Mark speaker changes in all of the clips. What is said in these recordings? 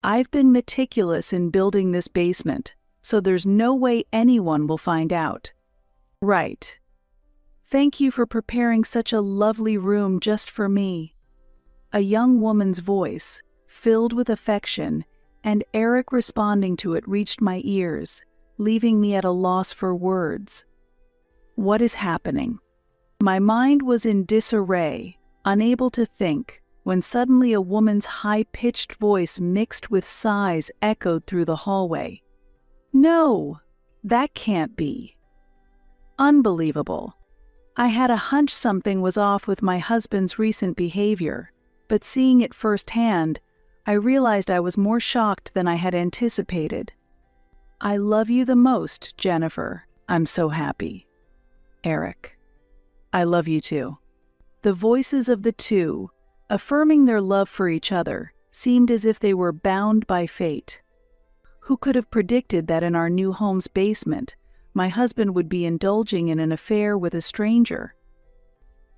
Speaker 1: I've been meticulous in building this basement, so there's no way anyone will find out." "Right. Thank you for preparing such a lovely room just for me." A young woman's voice, filled with affection, and Eric responding to it reached my ears, leaving me at a loss for words. What is happening? My mind was in disarray, unable to think, when suddenly a woman's high-pitched voice mixed with sighs echoed through the hallway. "No, that can't be." Unbelievable. I had a hunch something was off with my husband's recent behavior, but seeing it firsthand, I realized I was more shocked than I had anticipated. "I love you the most, Jennifer. I'm so happy." "Eric, I love you too." The voices of the two, affirming their love for each other, seemed as if they were bound by fate. Who could have predicted that in our new home's basement, my husband would be indulging in an affair with a stranger?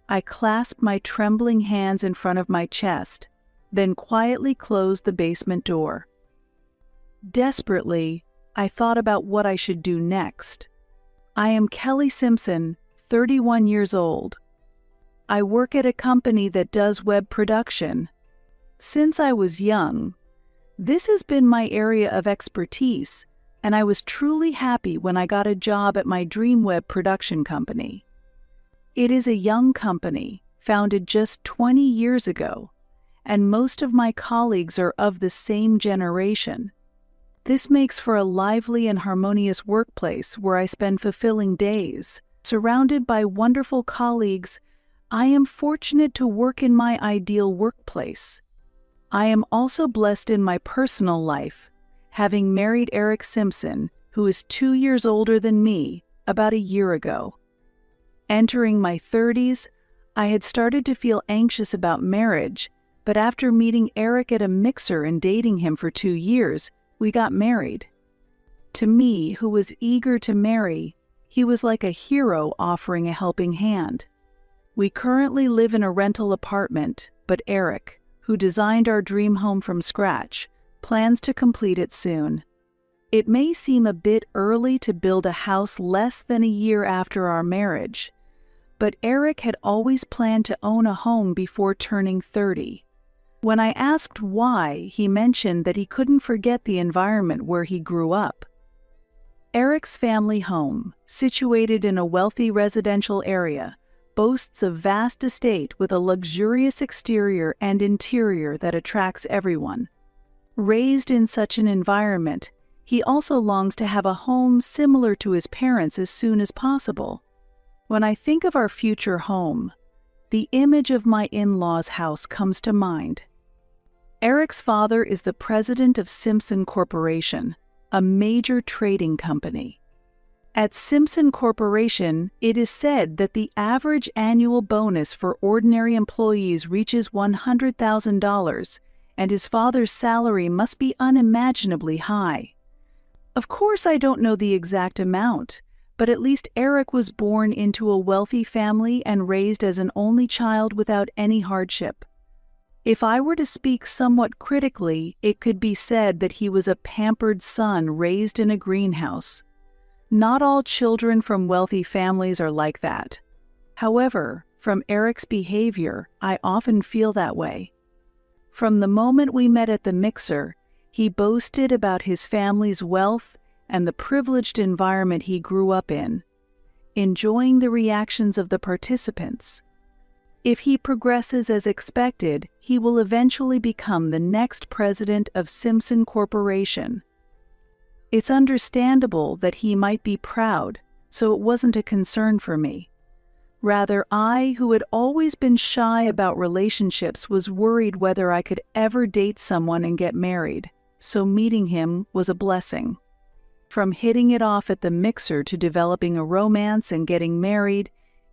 Speaker 1: I clasped my trembling hands in front of my chest, then quietly closed the basement door. Desperately, I thought about what I should do next. I am Kelly Simpson, 31 years old. I work at a company that does web production. Since I was young, this has been my area of expertise, and I was truly happy when I got a job at my dream web production company. It is a young company, founded just 20 years ago, and most of my colleagues are of the same generation. This makes for a lively and harmonious workplace where I spend fulfilling days. Surrounded by wonderful colleagues, I am fortunate to work in my ideal workplace. I am also blessed in my personal life, having married Eric Simpson, who is 2 years older than me, about a year ago. Entering my 30s, I had started to feel anxious about marriage, but after meeting Eric at a mixer and dating him for 2 years, we got married. To me, who was eager to marry, he was like a hero offering a helping hand. We currently live in a rental apartment, but Eric, who designed our dream home from scratch, plans to complete it soon. It may seem a bit early to build a house less than a year after our marriage, but Eric had always planned to own a home before turning 30. When I asked why, he mentioned that he couldn't forget the environment where he grew up. Eric's family home, situated in a wealthy residential area, boasts a vast estate with a luxurious exterior and interior that attracts everyone. Raised in such an environment, he also longs to have a home similar to his parents as soon as possible. When I think of our future home, the image of my in-laws' house comes to mind. Eric's father is the president of Simpson Corporation, a major trading company. At Simpson Corporation, it is said that the average annual bonus for ordinary employees reaches $100,000, and his father's salary must be unimaginably high. Of course, I don't know the exact amount, but at least Eric was born into a wealthy family and raised as an only child without any hardship. If I were to speak somewhat critically, it could be said that he was a pampered son raised in a greenhouse. Not all children from wealthy families are like that. However, from Eric's behavior, I often feel that way. From the moment we met at the mixer, he boasted about his family's wealth and the privileged environment he grew up in, enjoying the reactions of the participants. If he progresses as expected, he will eventually become the next president of Simpson Corporation. It's understandable that he might be proud, so it wasn't a concern for me. Rather, I, who had always been shy about relationships, was worried whether I could ever date someone and get married, so meeting him was a blessing. From hitting it off at the mixer to developing a romance and getting married,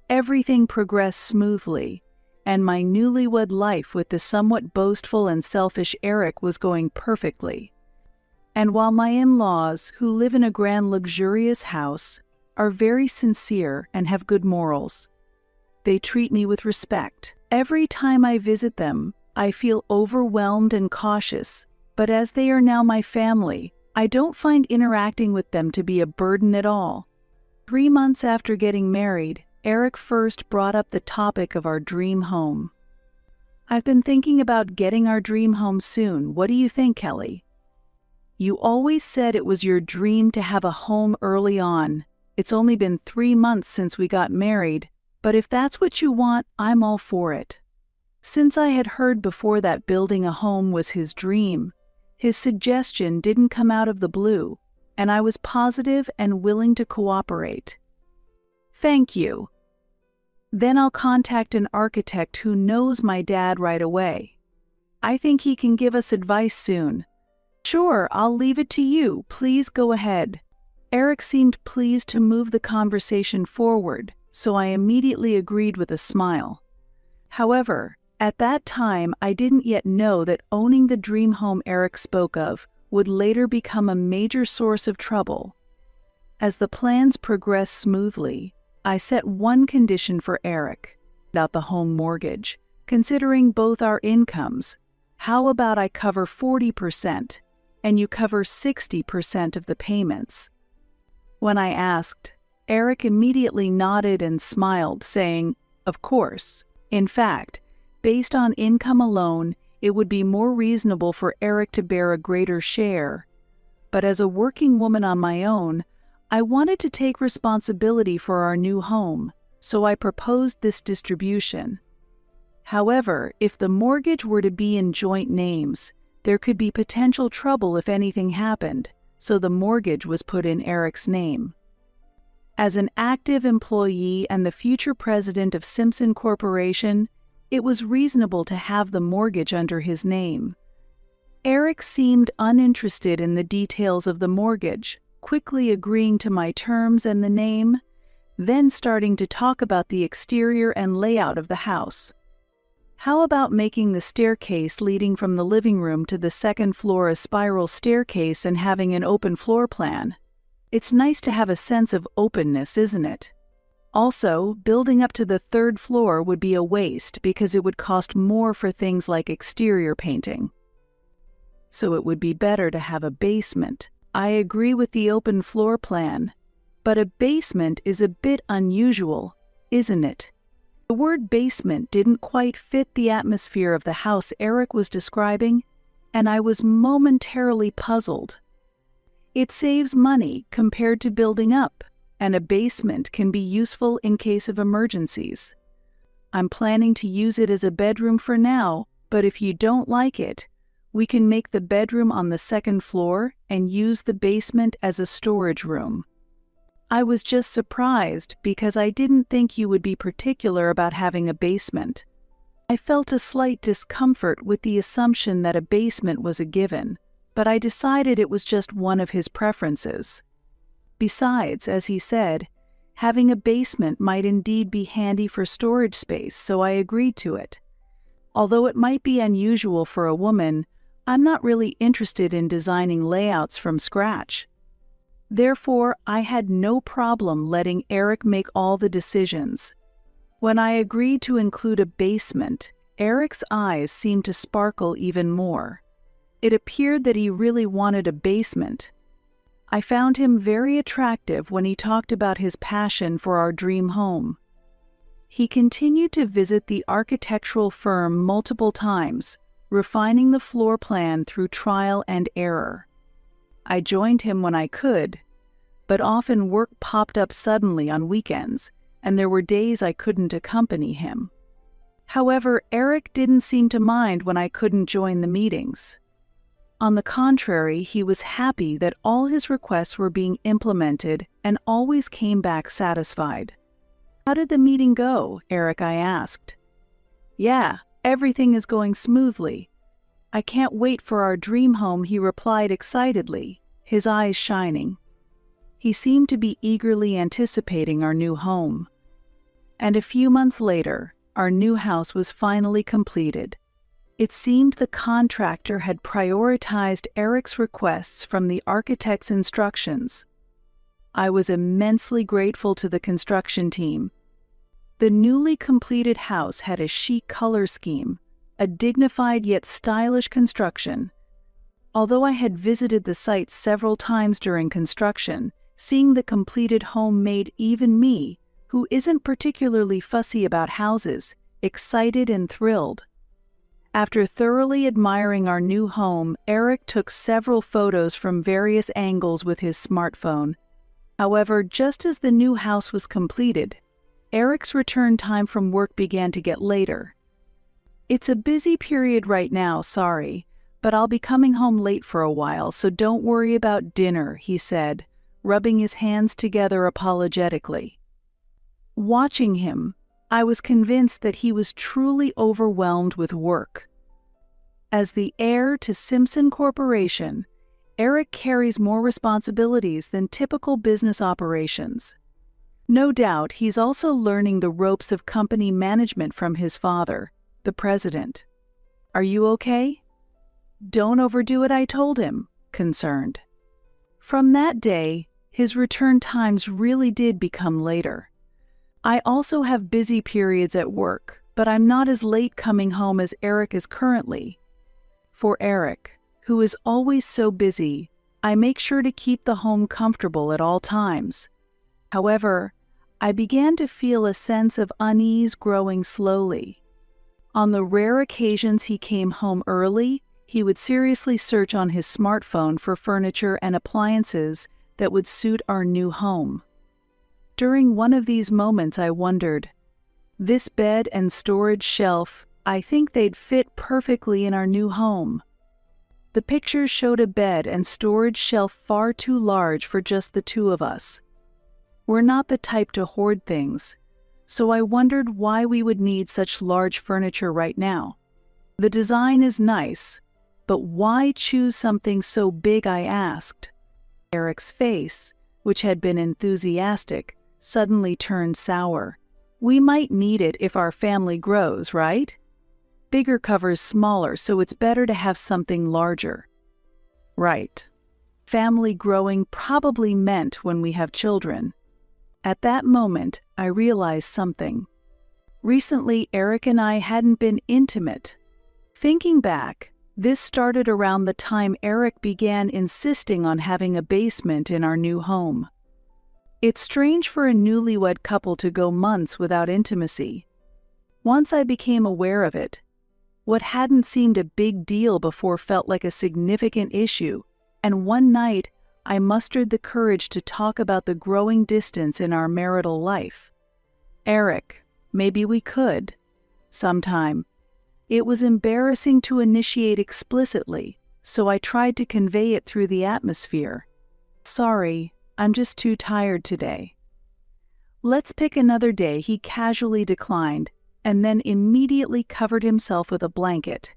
Speaker 1: everything progressed smoothly, and my newlywed life with the somewhat boastful and selfish Eric was going perfectly. And while my in-laws, who live in a grand luxurious house, are very sincere and have good morals, they treat me with respect. Every time I visit them, I feel overwhelmed and cautious, But as they are now my family, I don't find interacting with them to be a burden at all. 3 months after getting married, Eric first brought up the topic of our dream home. I've been thinking about getting our dream home soon. What do you think, Kelly? You always said it was your dream to have a home early on. It's only been 3 months since we got married, but if that's what you want, I'm all for it. Since I had heard before that building a home was his dream, his suggestion didn't come out of the blue, and I was positive and willing to cooperate. Thank you. Then I'll contact an architect who knows my dad right away. I think he can give us advice soon. Sure, I'll leave it to you. Please go ahead. Eric seemed pleased to move the conversation forward, so I immediately agreed with a smile. However, at that time, I didn't yet know that owning the dream home Eric spoke of would later become a major source of trouble. As the plans progressed smoothly, I set one condition for Eric about the home mortgage, considering both our incomes. How about I cover 40% and you cover 60% of the payments? When I asked, Eric immediately nodded and smiled, saying, "Of course. In fact, based on income alone, it would be more reasonable for Eric to bear a greater share. But as a working woman on my own, I wanted to take responsibility for our new home, so I proposed this distribution. However, if the mortgage were to be in joint names, there could be potential trouble if anything happened, so the mortgage was put in Eric's name. As an active employee and the future president of Simpson Corporation, it was reasonable to have the mortgage under his name. Eric seemed uninterested in the details of the mortgage, quickly agreeing to my terms and the name, then starting to talk about the exterior and layout of the house. How about making the staircase leading from the living room to the second floor a spiral staircase and having an open floor plan? It's nice to have a sense of openness, isn't it? Also, building up to the third floor would be a waste because it would cost more for things like exterior painting. So it would be better to have a basement. I agree with the open floor plan, but a basement is a bit unusual, isn't it? The word basement didn't quite fit the atmosphere of the house Eric was describing, and I was momentarily puzzled. It saves money compared to building up, and a basement can be useful in case of emergencies. I'm planning to use it as a bedroom for now, but if you don't like it, we can make the bedroom on the second floor and use the basement as a storage room. I was just surprised because I didn't think you would be particular about having a basement. I felt a slight discomfort with the assumption that a basement was a given, but I decided it was just one of his preferences. Besides, as he said, having a basement might indeed be handy for storage space, so I agreed to it. Although it might be unusual for a woman, I'm not really interested in designing layouts from scratch. Therefore, I had no problem letting Eric make all the decisions. When I agreed to include a basement, Eric's eyes seemed to sparkle even more. It appeared that he really wanted a basement. I found him very attractive when he talked about his passion for our dream home. He continued to visit the architectural firm multiple times, refining the floor plan through trial and error. I joined him when I could, but often work popped up suddenly on weekends, and there were days I couldn't accompany him. However, Eric didn't seem to mind when I couldn't join the meetings. On the contrary, he was happy that all his requests were being implemented and always came back satisfied. "How did the meeting go, Eric?" I asked. "Yeah, everything is going smoothly. I can't wait for our dream home," he replied excitedly, his eyes shining. He seemed to be eagerly anticipating our new home. And a few months later, our new house was finally completed. It seemed the contractor had prioritized Eric's requests from the architect's instructions. I was immensely grateful to the construction team. The newly completed house had a chic color scheme, a dignified yet stylish construction. Although I had visited the site several times during construction, seeing the completed home made even me, who isn't particularly fussy about houses, excited and thrilled. After thoroughly admiring our new home, Eric took several photos from various angles with his smartphone. However, just as the new house was completed, Eric's return time from work began to get later. "It's a busy period right now, sorry, but I'll be coming home late for a while, so don't worry about dinner," he said, rubbing his hands together apologetically. Watching him, I was convinced that he was truly overwhelmed with work. As the heir to Simpson Corporation, Eric carries more responsibilities than typical business operations. No doubt he's also learning the ropes of company management from his father, the president. "Are you okay?" "Don't overdo it," I told him, concerned. From that day, his return times really did become later. I also have busy periods at work, but I'm not as late coming home as Eric is currently. For Eric, who is always so busy, I make sure to keep the home comfortable at all times. However, I began to feel a sense of unease growing slowly. On the rare occasions he came home early, he would seriously search on his smartphone for furniture and appliances that would suit our new home. During one of these moments I wondered, "This bed and storage shelf, I think they'd fit perfectly in our new home." The pictures showed a bed and storage shelf far too large for just the two of us. We're not the type to hoard things, so I wondered why we would need such large furniture right now. "The design is nice, but why choose something so big?" I asked. Eric's face, which had been enthusiastic, suddenly turned sour. "We might need it if our family grows, right? Bigger covers smaller, so it's better to have something larger." Right. Family growing probably meant when we have children. At that moment, I realized something. Recently, Eric and I hadn't been intimate. Thinking back, this started around the time Eric began insisting on having a basement in our new home. It's strange for a newlywed couple to go months without intimacy. Once I became aware of it, what hadn't seemed a big deal before felt like a significant issue, and one night I mustered the courage to talk about the growing distance in our marital life. "Eric, maybe we could, sometime." It was embarrassing to initiate explicitly, so I tried to convey it through the atmosphere. "Sorry, I'm just too tired today." "Let's pick another day," he casually declined, and then immediately covered himself with a blanket.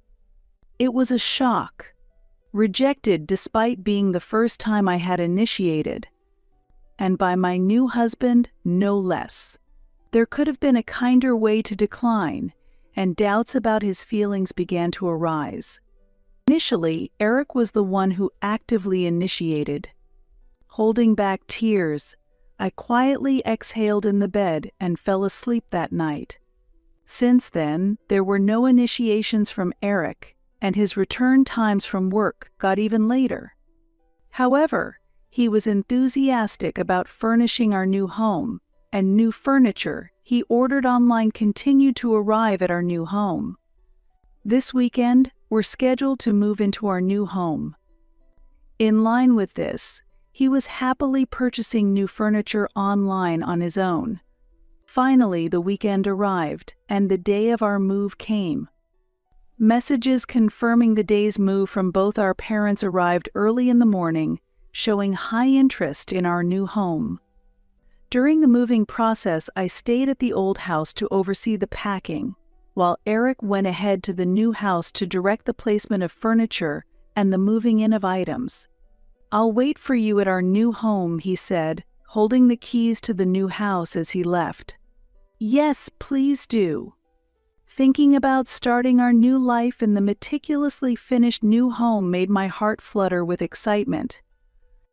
Speaker 1: It was a shock. Rejected despite being the first time I had initiated. And by my new husband, no less. There could have been a kinder way to decline, and doubts about his feelings began to arise. Initially, Eric was the one who actively initiated. Holding back tears, I quietly exhaled in the bed and fell asleep that night. Since then, there were no initiations from Eric, and his return times from work got even later. However, he was enthusiastic about furnishing our new home, and new furniture he ordered online continued to arrive at our new home. This weekend, we're scheduled to move into our new home. In line with this, he was happily purchasing new furniture online on his own. Finally, the weekend arrived, and the day of our move came. Messages confirming the day's move from both our parents arrived early in the morning, showing high interest in our new home. During the moving process, I stayed at the old house to oversee the packing, while Eric went ahead to the new house to direct the placement of furniture and the moving in of items. "I'll wait for you at our new home," he said, holding the keys to the new house as he left. "Yes, please do." Thinking about starting our new life in the meticulously finished new home made my heart flutter with excitement.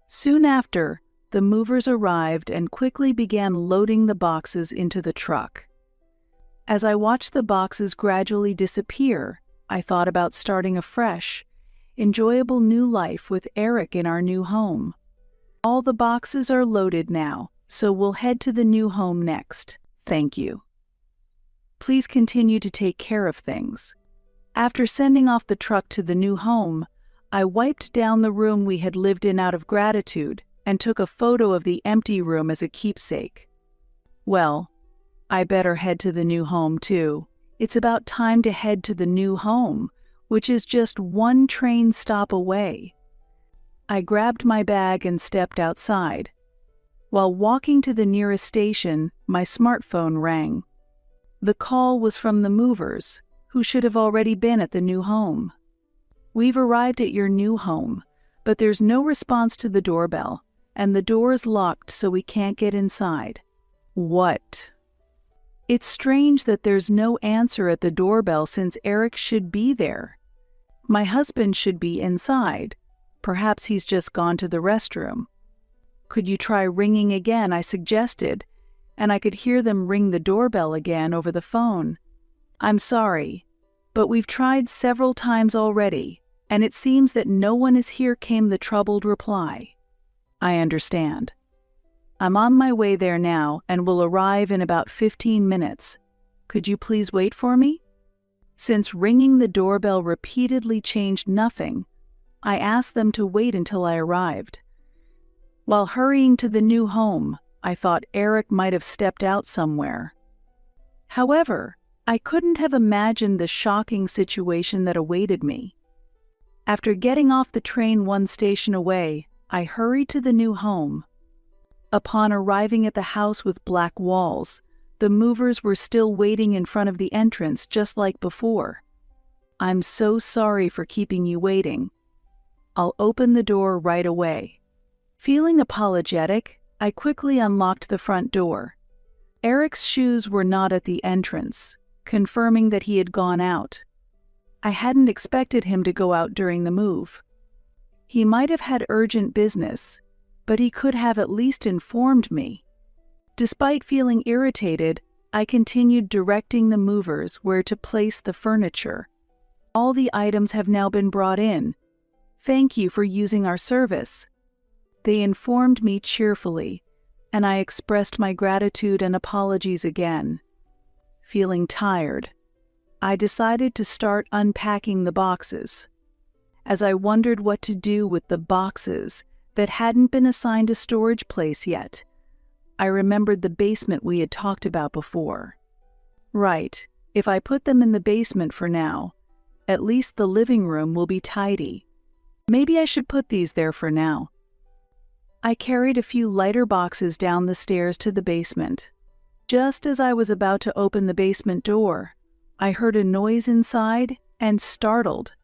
Speaker 1: Soon after, the movers arrived and quickly began loading the boxes into the truck. As I watched the boxes gradually disappear, I thought about starting afresh. enjoyable new life with Eric in our new home. All the boxes are loaded now, so we'll head to the new home next. Thank you. Please continue to take care of things. After sending off the truck to the new home, I wiped down the room we had lived in out of gratitude and took a photo of the empty room as a keepsake. Well, I better head to the new home too. It's about time to head to the new home, which is just one train stop away. I grabbed my bag and stepped outside. While walking to the nearest station, my smartphone rang. The call was from the movers, who should have already been at the new home. We've arrived at your new home, but there's no response to the doorbell, and the door is locked so we can't get inside. What? It's strange that there's no answer at the doorbell since Eric should be there. My husband should be inside. Perhaps he's just gone to the restroom. Could you try ringing again, I suggested, and I could hear them ring the doorbell again over the phone. I'm sorry, but we've tried several times already, and it seems that no one is here, came the troubled reply. I understand. I'm on my way there now and will arrive in about 15 minutes. Could you please wait for me? Since ringing the doorbell repeatedly changed nothing, I asked them to wait until I arrived. While hurrying to the new home, I thought Eric might have stepped out somewhere. However, I couldn't have imagined the shocking situation that awaited me. After getting off the train one station away, I hurried to the new home. Upon arriving at the house with black walls, the movers were still waiting in front of the entrance just like before. I'm so sorry for keeping you waiting. I'll open the door right away. Feeling apologetic, I quickly unlocked the front door. Eric's shoes were not at the entrance, confirming that he had gone out. I hadn't expected him to go out during the move. He might have had urgent business, but he could have at least informed me. Despite feeling irritated, I continued directing the movers where to place the furniture. All the items have now been brought in. Thank you for using our service. They informed me cheerfully, and I expressed my gratitude and apologies again. Feeling tired, I decided to start unpacking the boxes. As I wondered what to do with the boxes that hadn't been assigned a storage place yet, I remembered the basement we had talked about before. Right, if I put them in the basement for now, at least the living room will be tidy. Maybe I should put these there for now. I carried a few lighter boxes down the stairs to the basement. Just as I was about to open the basement door, I heard a noise inside and, startled,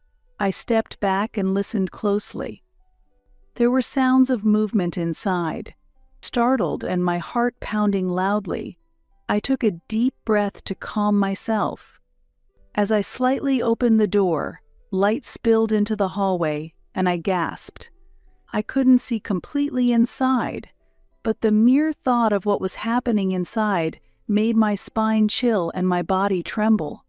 Speaker 1: I stepped back and listened closely. There were sounds of movement inside. Startled and my heart pounding loudly, I took a deep breath to calm myself. As I slightly opened the door, light spilled into the hallway, and I gasped. I couldn't see completely inside, but the mere thought of what was happening inside made my spine chill and my body tremble.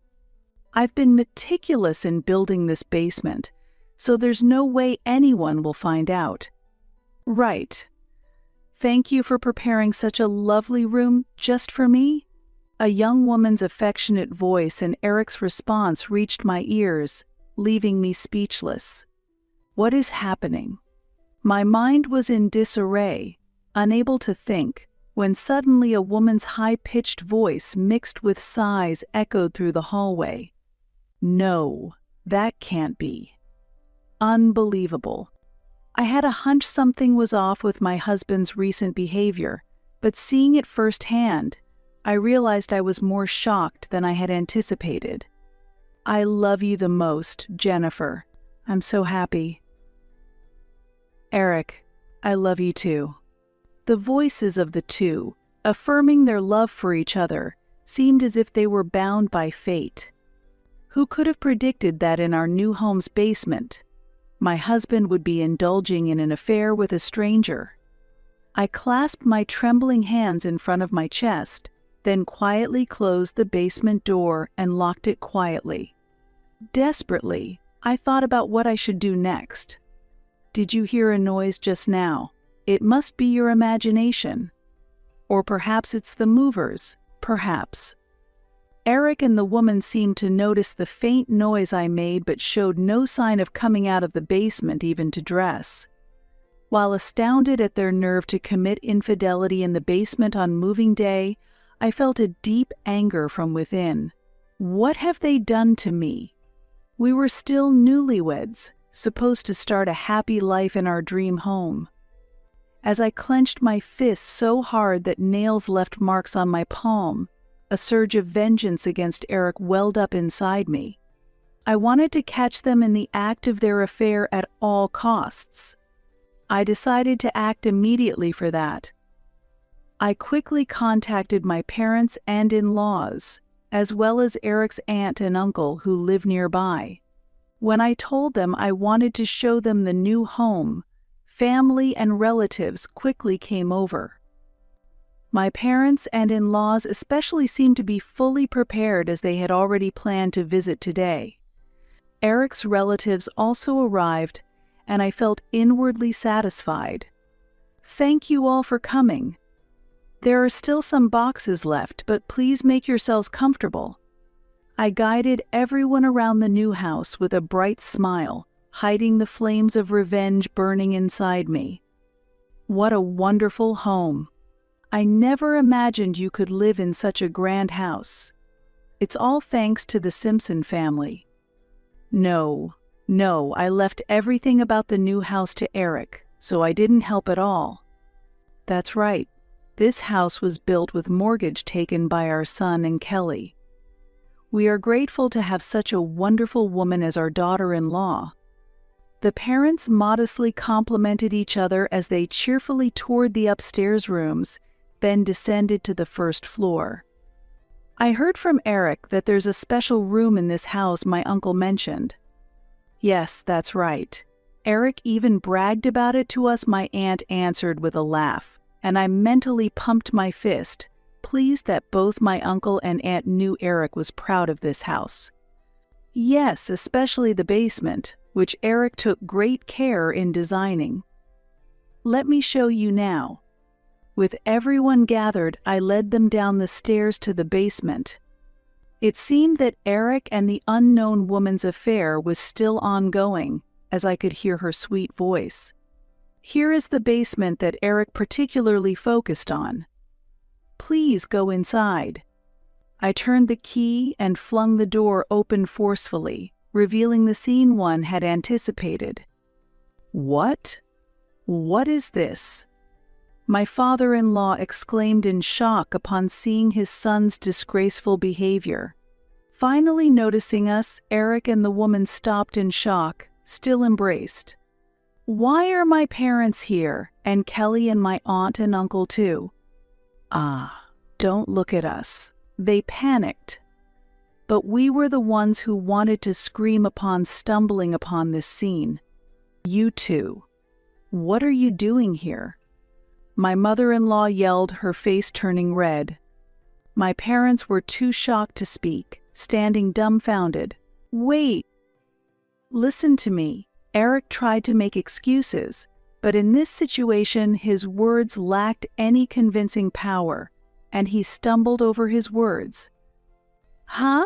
Speaker 1: I've been meticulous in building this basement, so there's no way anyone will find out. Right. Thank you for preparing such a lovely room just for me. A young woman's affectionate voice and Eric's response reached my ears, leaving me speechless. What is happening? My mind was in disarray, unable to think, when suddenly a woman's high-pitched voice mixed with sighs echoed through the hallway. No, that can't be. Unbelievable. I had a hunch something was off with my husband's recent behavior, but seeing it firsthand, I realized I was more shocked than I had anticipated. I love you the most, Jennifer. I'm so happy. Eric, I love you too. The voices of the two, affirming their love for each other, seemed as if they were bound by fate. Who could have predicted that in our new home's basement, my husband would be indulging in an affair with a stranger? I clasped my trembling hands in front of my chest, then quietly closed the basement door and locked it quietly. Desperately, I thought about what I should do next. Did you hear a noise just now? It must be your imagination. Or perhaps it's the movers, perhaps. Eric and the woman seemed to notice the faint noise I made but showed no sign of coming out of the basement even to dress. While astounded at their nerve to commit infidelity in the basement on moving day, I felt a deep anger from within. What have they done to me? We were still newlyweds, supposed to start a happy life in our dream home. As I clenched my fists so hard that nails left marks on my palm, a surge of vengeance against Eric welled up inside me. I wanted to catch them in the act of their affair at all costs. I decided to act immediately for that. I quickly contacted my parents and in-laws, as well as Eric's aunt and uncle who live nearby. When I told them I wanted to show them the new home, family and relatives quickly came over. My parents and in-laws especially seemed to be fully prepared as they had already planned to visit today. Eric's relatives also arrived, and I felt inwardly satisfied. Thank you all for coming. There are still some boxes left, but please make yourselves comfortable. I guided everyone around the new house with a bright smile, hiding the flames of revenge burning inside me. What a wonderful home! I never imagined you could live in such a grand house. It's all thanks to the Simpson family. No, I left everything about the new house to Eric, so I didn't help at all. That's right, this house was built with mortgage taken by our son and Kelly. We are grateful to have such a wonderful woman as our daughter-in-law. The parents modestly complimented each other as they cheerfully toured the upstairs rooms, then descended to the first floor. I heard from Eric that there's a special room in this house my uncle mentioned. Yes, that's right. Eric even bragged about it to us, my aunt answered with a laugh, and I mentally pumped my fist, pleased that both my uncle and aunt knew Eric was proud of this house. Yes, especially the basement, which Eric took great care in designing. Let me show you now. With everyone gathered, I led them down the stairs to the basement. It seemed that Eric and the unknown woman's affair was still ongoing, as I could hear her sweet voice. Here is the basement that Eric particularly focused on. Please go inside. I turned the key and flung the door open forcefully, revealing the scene one had anticipated. What? What is this? My father-in-law exclaimed in shock upon seeing his son's disgraceful behavior. Finally noticing us, Eric and the woman stopped in shock, still embraced. Why are my parents here, and Kelly and my aunt and uncle too? Ah, don't look at us. They panicked. But we were the ones who wanted to scream upon stumbling upon this scene. You two. What are you doing here? My mother-in-law yelled, her face turning red. My parents were too shocked to speak, standing dumbfounded. Wait! Listen to me. Eric tried to make excuses, but in this situation his words lacked any convincing power, and he stumbled over his words. Huh?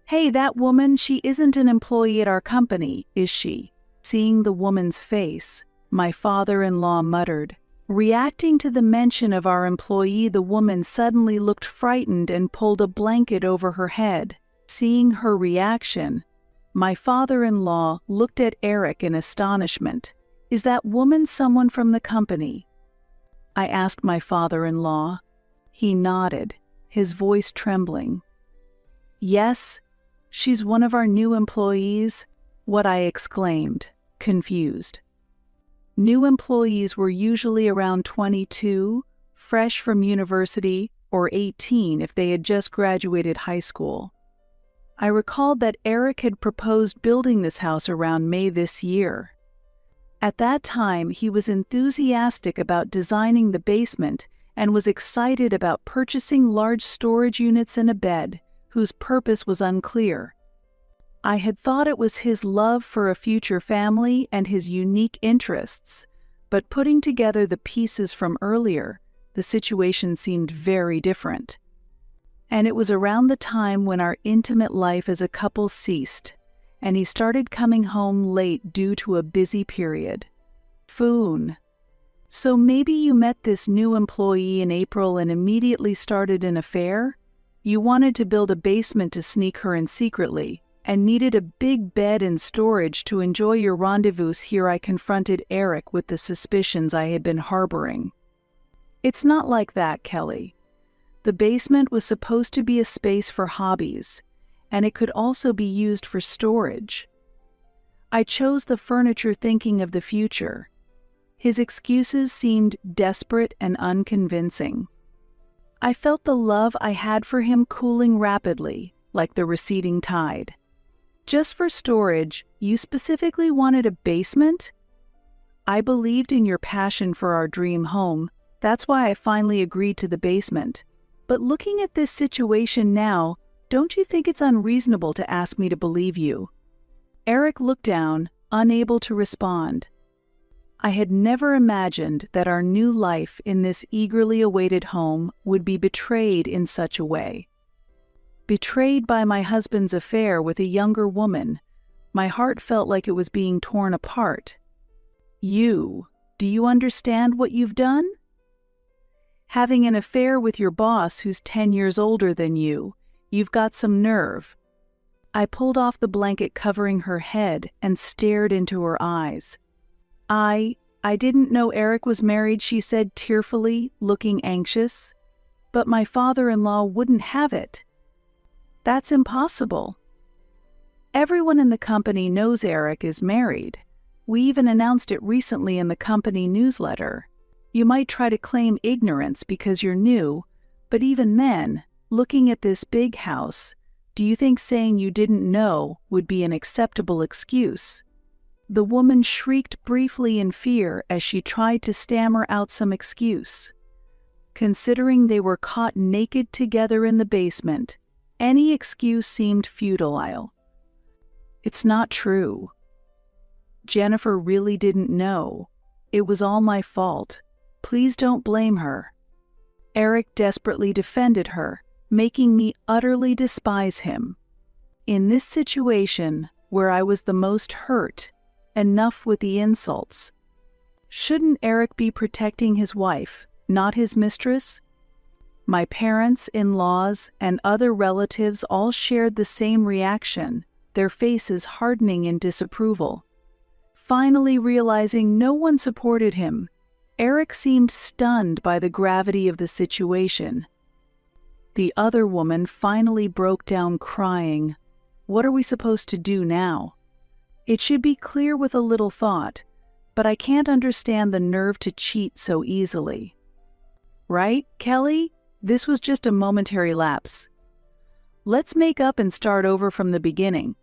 Speaker 1: Hey, that woman, she isn't an employee at our company, is she? Seeing the woman's face, my father-in-law muttered. Reacting to the mention of our employee, the woman suddenly looked frightened and pulled a blanket over her head. Seeing her reaction, my father-in-law looked at Eric in astonishment. Is that woman someone from the company? I asked my father-in-law. He nodded, his voice trembling. Yes, she's one of our new employees, what I exclaimed, confused. New employees were usually around 22, fresh from university, or 18 if they had just graduated high school. I recalled that Eric had proposed building this house around May this year. At that time, he was enthusiastic about designing the basement and was excited about purchasing large storage units and a bed, whose purpose was unclear. I had thought it was his love for a future family and his unique interests, but putting together the pieces from earlier, the situation seemed very different. And it was around the time when our intimate life as a couple ceased, and he started coming home late due to a busy period. Foon. So maybe you met this new employee in April and immediately started an affair? You wanted to build a basement to sneak her in secretly, and needed a big bed and storage to enjoy your rendezvous. Here I confronted Eric with the suspicions I had been harboring. It's not like that, Kelly. The basement was supposed to be a space for hobbies, and it could also be used for storage. I chose the furniture thinking of the future. His excuses seemed desperate and unconvincing. I felt the love I had for him cooling rapidly, like the receding tide. Just for storage, you specifically wanted a basement? I believed in your passion for our dream home. That's why I finally agreed to the basement. But looking at this situation now, don't you think it's unreasonable to ask me to believe you? Eric looked down, unable to respond. I had never imagined that our new life in this eagerly awaited home would be betrayed in such a way. Betrayed by my husband's affair with a younger woman, my heart felt like it was being torn apart. Do you understand what you've done? Having an affair with your boss who's 10 years older than you, you've got some nerve. I pulled off the blanket covering her head and stared into her eyes. I didn't know Eric was married, she said tearfully, looking anxious. But my father-in-law wouldn't have it. That's impossible. Everyone in the company knows Eric is married. We even announced it recently in the company newsletter. You might try to claim ignorance because you're new, but even then, looking at this big house, do you think saying you didn't know would be an acceptable excuse? The woman shrieked briefly in fear as she tried to stammer out some excuse. Considering they were caught naked together in the basement, any excuse seemed futile. It's not true. Jennifer really didn't know. It was all my fault. Please don't blame her. Eric desperately defended her, making me utterly despise him. In this situation, where I was the most hurt, enough with the insults. Shouldn't Eric be protecting his wife, not his mistress? My parents, in-laws, and other relatives all shared the same reaction, their faces hardening in disapproval. Finally realizing no one supported him, Eric seemed stunned by the gravity of the situation. The other woman finally broke down crying. What are we supposed to do now? It should be clear with a little thought, but I can't understand the nerve to cheat so easily. Right, Kelly? This was just a momentary lapse. Let's make up and start over from the beginning.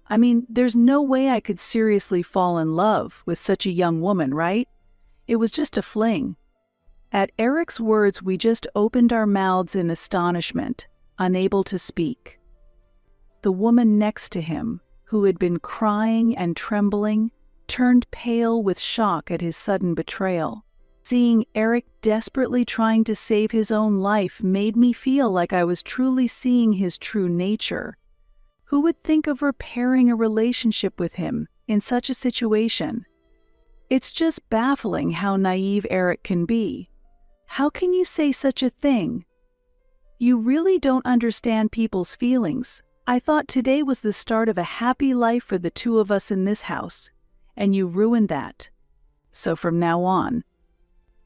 Speaker 1: I mean, there's no way I could seriously fall in love with such a young woman, right? It was just a fling. At Eric's words, we just opened our mouths in astonishment, unable to speak. The woman next to him, who had been crying and trembling, turned pale with shock at his sudden betrayal. Seeing Eric desperately trying to save his own life made me feel like I was truly seeing his true nature. Who would think of repairing a relationship with him in such a situation? It's just baffling how naive Eric can be. How can you say such a thing? You really don't understand people's feelings. I thought today was the start of a happy life for the two of us in this house, and you ruined that. So from now on,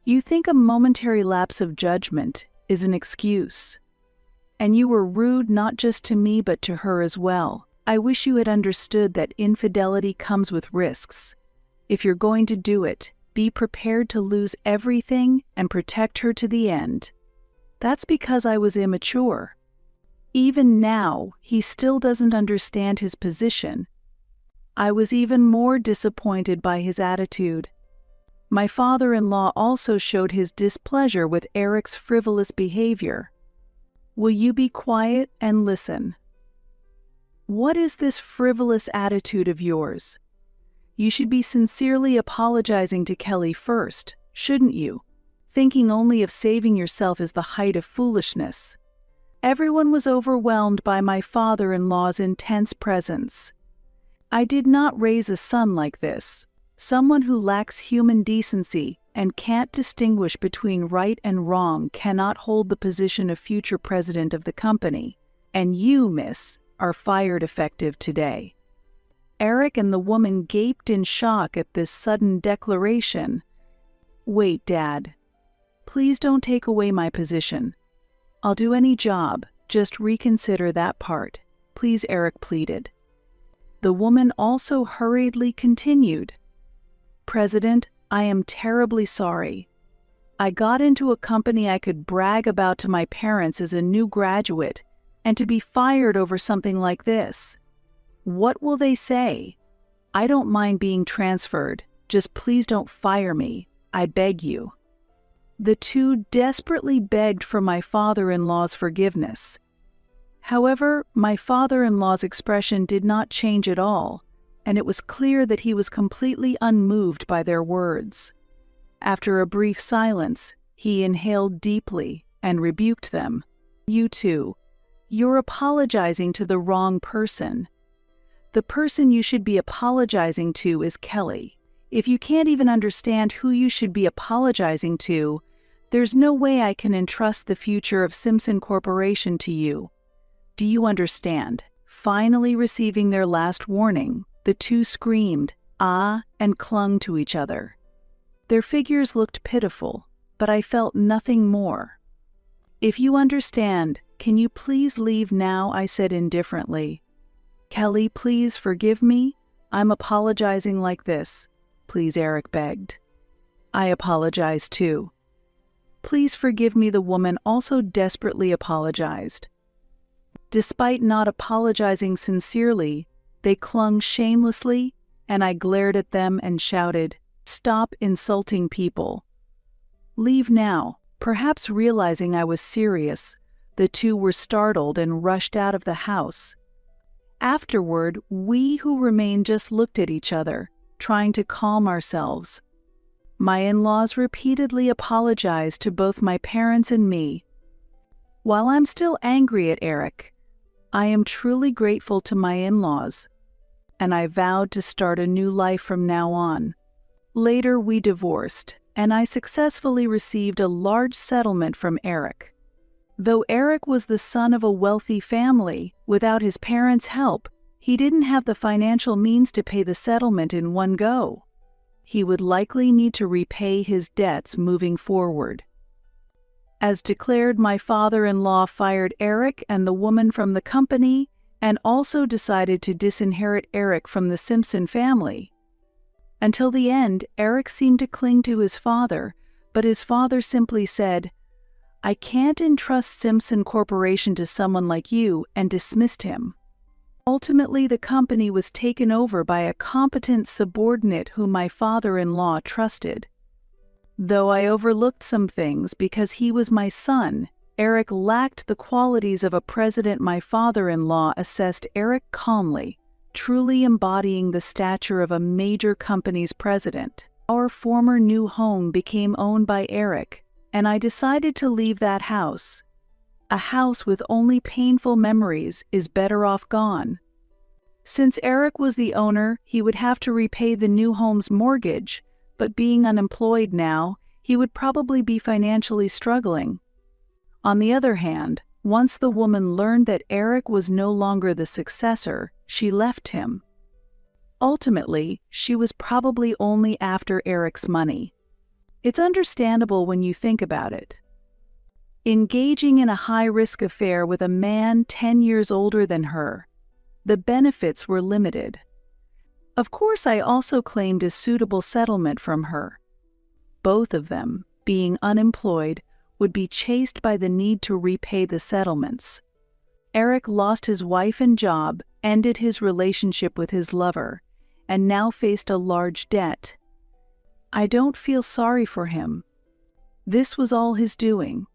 Speaker 1: you think a momentary lapse of judgment is an excuse. And you were rude not just to me but to her as well. I wish you had understood that infidelity comes with risks. If you're going to do it, be prepared to lose everything and protect her to the end. That's because I was immature. Even now, he still doesn't understand his position. I was even more disappointed by his attitude. My father-in-law also showed his displeasure with Eric's frivolous behavior. Will you be quiet and listen? What is this frivolous attitude of yours? You should be sincerely apologizing to Kelly first, shouldn't you? Thinking only of saving yourself is the height of foolishness. Everyone was overwhelmed by my father-in-law's intense presence. I did not raise a son like this, someone who lacks human decency and can't distinguish between right and wrong cannot hold the position of future president of the company. And you, miss, are fired effective today. Eric and the woman gaped in shock at this sudden declaration. Wait, Dad. Please don't take away my position. I'll do any job, just reconsider that part, please, Eric pleaded. The woman also hurriedly continued. President, I am terribly sorry. I got into a company I could brag about to my parents as a new graduate, and to be fired over something like this. What will they say? I don't mind being transferred, just please don't fire me, I beg you. The two desperately begged for my father-in-law's forgiveness. However, my father-in-law's expression did not change at all, and it was clear that he was completely unmoved by their words. After a brief silence, he inhaled deeply and rebuked them. You two, you're apologizing to the wrong person. The person you should be apologizing to is Kelly. If you can't even understand who you should be apologizing to, there's no way I can entrust the future of Simpson Corporation to you. Do you understand? Finally receiving their last warning, the two screamed, "Ah," and clung to each other. Their figures looked pitiful, but I felt nothing more. If you understand, can you please leave now? I said indifferently. Kelly, please forgive me. I'm apologizing like this. Please, Eric begged. I apologize too. Please forgive me, the woman also desperately apologized. Despite not apologizing sincerely, they clung shamelessly, and I glared at them and shouted, "Stop insulting people. Leave now." Perhaps realizing I was serious, the two were startled and rushed out of the house. Afterward, we who remained just looked at each other, trying to calm ourselves. My in-laws repeatedly apologized to both my parents and me. While I'm still angry at Eric, I am truly grateful to my in-laws, and I vowed to start a new life from now on. Later, we divorced, and I successfully received a large settlement from Eric. Though Eric was the son of a wealthy family, without his parents' help, he didn't have the financial means to pay the settlement in one go. He would likely need to repay his debts moving forward. As declared, my father-in-law fired Eric and the woman from the company and also decided to disinherit Eric from the Simpson family. Until the end, Eric seemed to cling to his father, but his father simply said, "I can't entrust Simpson Corporation to someone like you," and dismissed him. Ultimately, the company was taken over by a competent subordinate whom my father-in-law trusted. Though I overlooked some things because he was my son, Eric lacked the qualities of a president. My father-in-law assessed Eric calmly, truly embodying the stature of a major company's president. Our former new home became owned by Eric, and I decided to leave that house. A house with only painful memories is better off gone. Since Eric was the owner, he would have to repay the new home's mortgage, but being unemployed now, he would probably be financially struggling. On the other hand, once the woman learned that Eric was no longer the successor, she left him. Ultimately, she was probably only after Eric's money. It's understandable when you think about it. Engaging in a high-risk affair with a man 10 years older than her, the benefits were limited. Of course, I also claimed a suitable settlement from her. Both of them, being unemployed, would be chased by the need to repay the settlements. Eric lost his wife and job, ended his relationship with his lover, and now faced a large debt. I don't feel sorry for him. This was all his doing.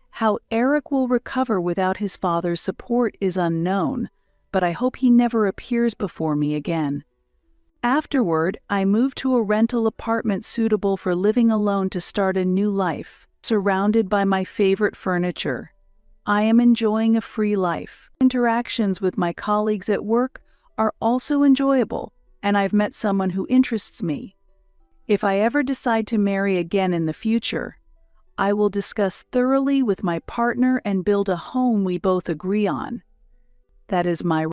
Speaker 1: How Eric will recover without his father's support is unknown, but I hope he never appears before me again. Afterward, I moved to a rental apartment suitable for living alone to start a new life, surrounded by my favorite furniture. I am enjoying a free life. Interactions with my colleagues at work are also enjoyable, and I've met someone who interests me. If I ever decide to marry again in the future, I will discuss thoroughly with my partner and build a home we both agree on. That is my